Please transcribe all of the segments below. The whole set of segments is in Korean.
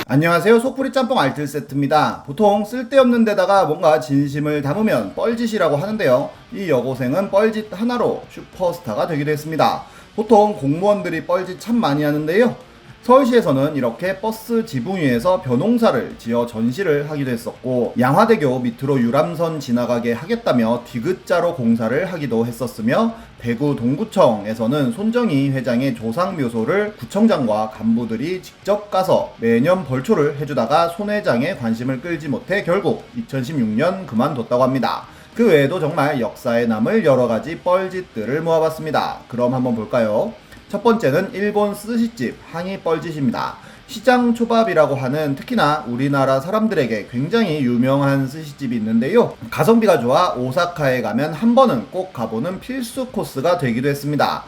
안녕하세요. 속풀이 짬뽕 알뜰 세트입니다. 보통 쓸데없는 데다가 뭔가 진심을 담으면 뻘짓이라고 하는데요. 이 여고생은 뻘짓 하나로 슈퍼스타가 되기도 했습니다. 보통 공무원들이 뻘짓 참 많이 하는데요. 서울시에서는 이렇게 버스 지붕 위에서 벼농사를 지어 전시를 하기도 했었고, 양화대교 밑으로 유람선 지나가게 하겠다며 디귿자로 공사를 하기도 했었으며, 대구 동구청에서는 손정희 회장의 조상묘소를 구청장과 간부들이 직접 가서 매년 벌초를 해주다가 손 회장의 관심을 끌지 못해 결국 2016년 그만뒀다고 합니다. 그 외에도 정말 역사에 남을 여러가지 뻘짓들을 모아봤습니다. 그럼 한번 볼까요? 첫 번째는 일본 스시집 항이 뻘짓입니다. 시장 초밥이라고 하는 특히나 우리나라 사람들에게 굉장히 유명한 스시집이 있는데요. 가성비가 좋아 오사카에 가면 한 번은 꼭 가보는 필수 코스가 되기도 했습니다.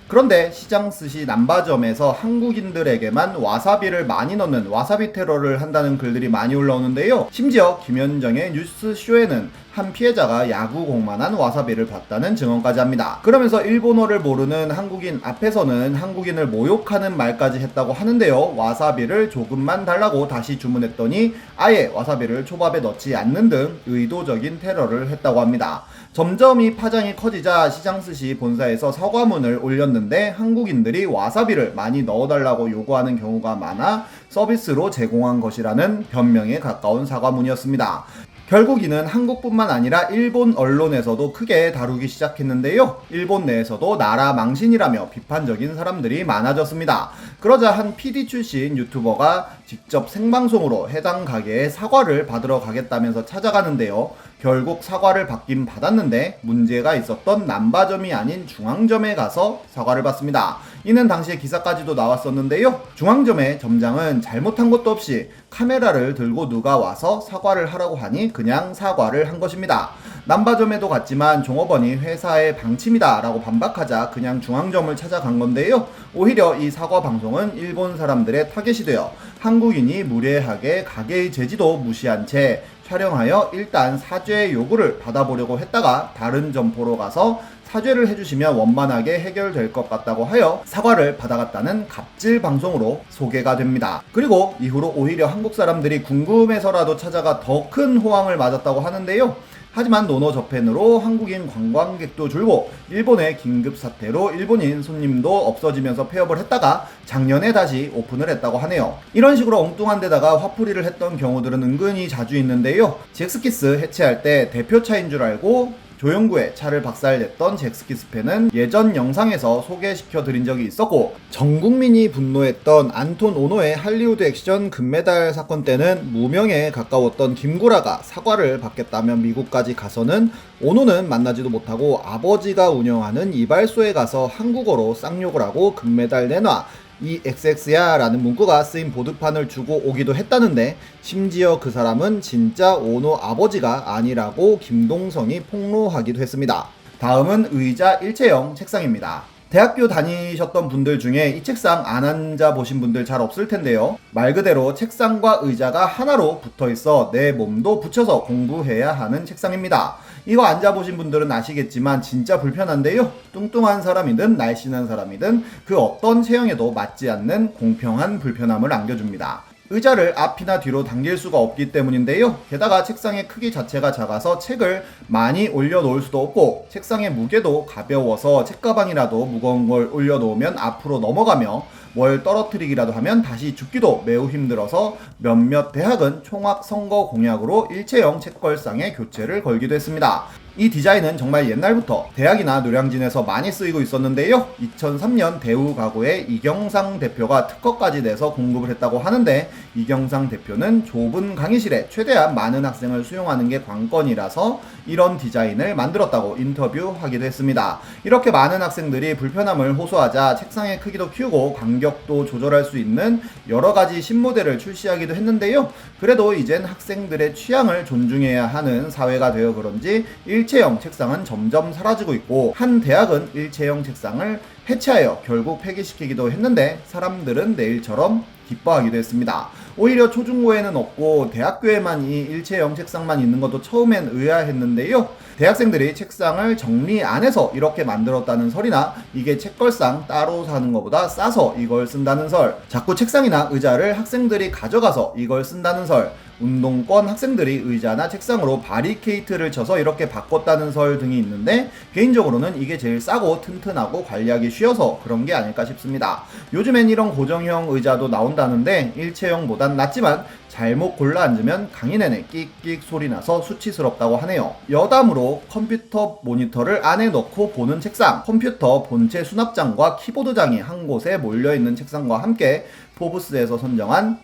그런데 시장 스시 남바점에서 한국인들에게만 와사비를 많이 넣는 와사비 테러를 한다는 글들이 많이 올라오는데요. 심지어 김현정의 뉴스쇼에는 한 피해자가 야구공만한 와사비를 봤다는 증언까지 합니다. 그러면서 일본어를 모르는 한국인 앞에서는 한국인을 모욕하는 말까지 했다고 하는데요. 와사비를 조금만 달라고 다시 주문했더니 아예 와사비를 초밥에 넣지 않는 등 의도적인 테러를 했다고 합니다. 점점 이 파장이 커지자 시장스시 본사에서 사과문을 올렸는데 한국인들이 와사비를 많이 넣어달라고 요구하는 경우가 많아 서비스로 제공한 것이라는 변명에 가까운 사과문이었습니다. 결국 이는 한국뿐만 아니라 일본 언론에서도 크게 다루기 시작했는데요. 일본 내에서도 나라 망신이라며 비판적인 사람들이 많아졌습니다. 그러자 한 PD 출신 유튜버가 직접 생방송으로 해당 가게에 사과를 받으러 가겠다면서 찾아가는데요. 결국 사과를 받긴 받았는데 문제가 있었던 남바점이 아닌 중앙점에 가서 사과를 받습니다. 이는 당시에 기사까지도 나왔었는데요. 중앙점의 점장은 잘못한 것도 없이 카메라를 들고 누가 와서 사과를 하라고 하니 그냥 사과를 한 것입니다. 남바점에도 갔지만 종업원이 회사의 방침이다 라고 반박하자 그냥 중앙점을 찾아간 건데요. 오히려 이 사과 방송은 일본 사람들의 타겟이 되어 한국인이 무례하게 가게의 제지도 무시한 채 촬영하여 일단 사죄의 요구를 받아보려고 했다가 다른 점포로 가서 사죄를 해주시면 원만하게 해결될 것 같다고 하여 사과를 받아갔다는 갑질 방송으로 소개가 됩니다. 그리고 이후로 오히려 한국 사람들이 궁금해서라도 찾아가 더 큰 호황을 맞았다고 하는데요. 하지만 노노저펜으로 한국인 관광객도 줄고 일본의 긴급 사태로 일본인 손님도 없어지면서 폐업을 했다가 작년에 다시 오픈을 했다고 하네요. 이런 식으로 엉뚱한 데다가 화풀이를 했던 경우들은 은근히 자주 있는데요. 잭스키스 해체할 때 대표차인 줄 알고 조영구의 차를 박살냈던 잭스키스 팬은 예전 영상에서 소개시켜 드린 적이 있었고, 전 국민이 분노했던 안톤 오노의 할리우드 액션 금메달 사건 때는 무명에 가까웠던 김구라가 사과를 받겠다며 미국까지 가서는 오노는 만나지도 못하고 아버지가 운영하는 이발소에 가서 한국어로 쌍욕을 하고 금메달 내놔 이 XX야 라는 문구가 쓰인 보드판을 주고 오기도 했다는데, 심지어 그 사람은 진짜 오노 아버지가 아니라고 김동성이 폭로하기도 했습니다. 다음은 의자 일체형 책상입니다. 대학교 다니셨던 분들 중에 이 책상 안 앉아보신 분들 잘 없을 텐데요. 말 그대로 책상과 의자가 하나로 붙어 있어 내 몸도 붙여서 공부해야 하는 책상입니다. 이거 앉아보신 분들은 아시겠지만 진짜 불편한데요. 뚱뚱한 사람이든 날씬한 사람이든 그 어떤 체형에도 맞지 않는 공평한 불편함을 안겨줍니다. 의자를 앞이나 뒤로 당길 수가 없기 때문인데요. 게다가 책상의 크기 자체가 작아서 책을 많이 올려놓을 수도 없고, 책상의 무게도 가벼워서 책가방이라도 무거운 걸 올려놓으면 앞으로 넘어가며 뭘 떨어뜨리기라도 하면 다시 줍기도 매우 힘들어서 몇몇 대학은 총학 선거 공약으로 일체형 책걸상에 교체를 걸기도 했습니다. 이 디자인은 정말 옛날부터 대학이나 노량진에서 많이 쓰이고 있었는데요. 2003년 대우가구의 이경상 대표가 특허까지 내서 공급을 했다고 하는데, 이경상 대표는 좁은 강의실에 최대한 많은 학생을 수용하는 게 관건이라서 이런 디자인을 만들었다고 인터뷰하기도 했습니다. 이렇게 많은 학생들이 불편함을 호소하자 책상의 크기도 키우고 간격도 조절할 수 있는 여러가지 신모델을 출시하기도 했는데요. 그래도 이젠 학생들의 취향을 존중해야 하는 사회가 되어 그런지 일체형 책상은 점점 사라지고 있고 한 대학은 일체형 책상을 해체하여 결국 폐기시키기도 했는데 사람들은 내일처럼 기뻐하기도 했습니다. 오히려 초중고에는 없고 대학교에만 이 일체형 책상만 있는 것도 처음엔 의아했는데요. 대학생들이 책상을 정리 안 해서 이렇게 만들었다는 설이나 이게 책걸상 따로 사는 것보다 싸서 이걸 쓴다는 설, 자꾸 책상이나 의자를 학생들이 가져가서 이걸 쓴다는 설, 운동권 학생들이 의자나 책상으로 바리케이트를 쳐서 이렇게 바꿨다는 설 등이 있는데 개인적으로는 이게 제일 싸고 튼튼하고 관리하기 쉬워서 그런 게 아닐까 싶습니다. 요즘엔 이런 고정형 의자도 나온다는데 일체형보단 낫지만 잘못 골라 앉으면 강의 내내 끽끽 소리 나서 수치스럽다고 하네요. 여담으로 컴퓨터 모니터를 안에 넣고 보는 책상, 컴퓨터 본체 수납장과 키보드장이 한 곳에 몰려있는 책상과 함께 포브스에서 선정한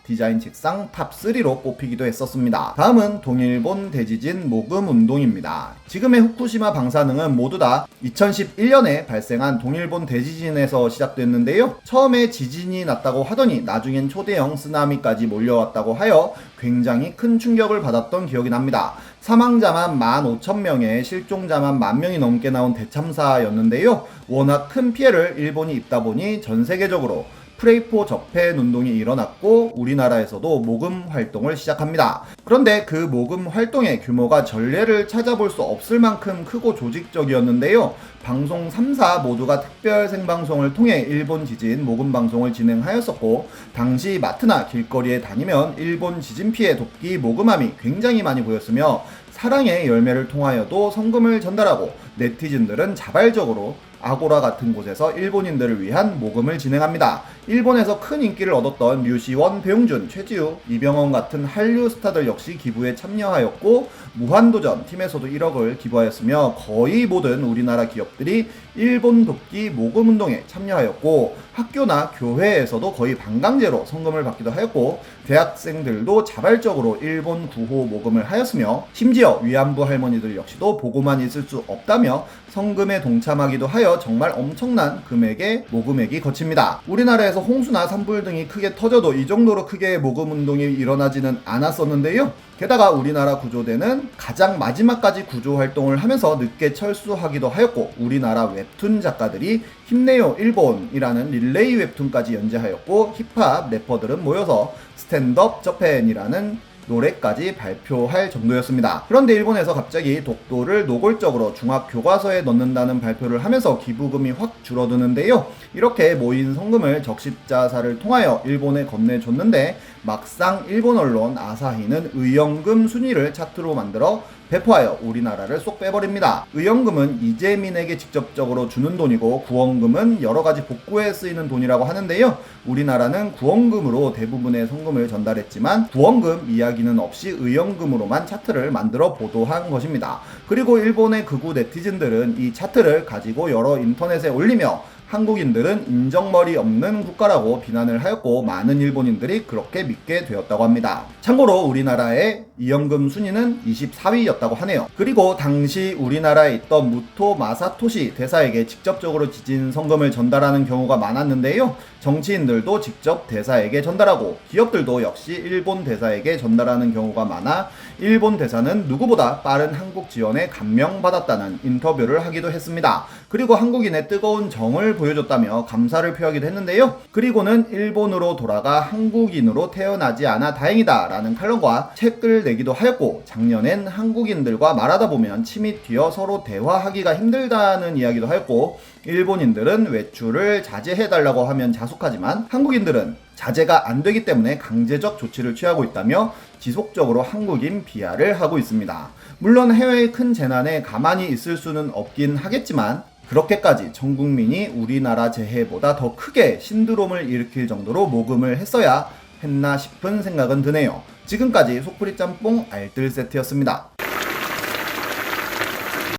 디자인 책상 탑3로 뽑히기도 했었습니다. 다음은 동일본 대지진 모금 운동입니다. 지금의 후쿠시마 방사능은 모두 다 2011년에 발생한 동일본 대지진에서 시작됐는데요. 처음에 지진이 났다고 하더니 나중엔 초대형 쓰나미까지 몰려왔다고 하여 굉장히 큰 충격을 받았던 기억이 납니다. 사망자만 15,000명에 실종자만 10,000명이 넘게 나온 대참사였는데요. 워낙 큰 피해를 일본이 입다 보니 전 세계적으로 프레이포 접해 운동이 일어났고 우리나라에서도 모금 활동을 시작합니다. 그런데 그 모금 활동의 규모가 전례를 찾아볼 수 없을 만큼 크고 조직적이었는데요. 방송 3사 모두가 특별 생방송을 통해 일본 지진 모금 방송을 진행하였었고 당시 마트나 길거리에 다니면 일본 지진 피해 돕기 모금함이 굉장히 많이 보였으며 사랑의 열매를 통하여도 성금을 전달하고 네티즌들은 자발적으로 아고라 같은 곳에서 일본인들을 위한 모금을 진행합니다. 일본에서 큰 인기를 얻었던 류시원, 배용준, 최지우, 이병헌 같은 한류 스타들 역시 기부에 참여하였고 무한도전 팀에서도 1억을 기부하였으며 거의 모든 우리나라 기업들이 일본 돕기 모금 운동에 참여하였고 학교나 교회에서도 거의 반강제로 성금을 받기도 하였고 대학생들도 자발적으로 일본 구호 모금을 하였으며 심지어 위안부 할머니들 역시도 보고만 있을 수 없다며 성금에 동참하기도 하여 정말 엄청난 금액의 모금액이 거칩니다. 우리나라에서 홍수나 산불 등이 크게 터져도 이 정도로 크게 모금 운동이 일어나지는 않았었는데요. 게다가 우리나라 구조대는 가장 마지막까지 구조 활동을 하면서 늦게 철수하기도 하였고 우리나라 웹툰 작가들이 힘내요 일본이라는 릴레이 웹툰까지 연재하였고 힙합 래퍼들은 모여서 스탠드업 저펜이라는 노래까지 발표할 정도였습니다. 그런데 일본에서 갑자기 독도를 노골적으로 중학 교과서에 넣는다는 발표를 하면서 기부금이 확 줄어드는데요. 이렇게 모인 성금을 적십자사를 통하여 일본에 건네줬는데 막상 일본 언론 아사히는 의연금 순위를 차트로 만들어 배포하여 우리나라를 쏙 빼버립니다. 의연금은 이재민에게 직접적으로 주는 돈이고 구원금은 여러가지 복구에 쓰이는 돈이라고 하는데요. 우리나라는 구원금으로 대부분의 성금을 전달했지만 구원금 이야기는 없이 의연금으로만 차트를 만들어 보도한 것입니다. 그리고 일본의 극우 네티즌들은 이 차트를 가지고 여러 인터넷에 올리며 한국인들은 인정머리 없는 국가라고 비난을 하였고 많은 일본인들이 그렇게 믿게 되었다고 합니다. 참고로 우리나라의 이연금 순위는 24위였다고 하네요. 그리고 당시 우리나라에 있던 무토 마사토시 대사에게 직접적으로 지진 성금을 전달하는 경우가 많았는데요. 정치인들도 직접 대사에게 전달하고 기업들도 역시 일본 대사에게 전달하는 경우가 많아 일본 대사는 누구보다 빠른 한국 지원에 감명받았다는 인터뷰를 하기도 했습니다. 그리고 한국인의 뜨거운 정을 보여줬다며 감사를 표하기도 했는데요. 그리고는 일본으로 돌아가 한국인으로 태어나지 않아 다행이다 라는 칼럼과 책을 내기도 하였고 작년엔 한국인들과 말하다 보면 침이 튀어 서로 대화하기가 힘들다는 이야기도 하였고 일본인들은 외출을 자제해달라고 하면 자숙하지만 한국인들은 자제가 안 되기 때문에 강제적 조치를 취하고 있다며 지속적으로 한국인 비하를 하고 있습니다. 물론 해외의 큰 재난에 가만히 있을 수는 없긴 하겠지만 그렇게까지 전 국민이 우리나라 재해보다 더 크게 신드롬을 일으킬 정도로 모금을 했어야 했나 싶은 생각은 드네요. 지금까지 속풀이 짬뽕 알뜰 세트였습니다.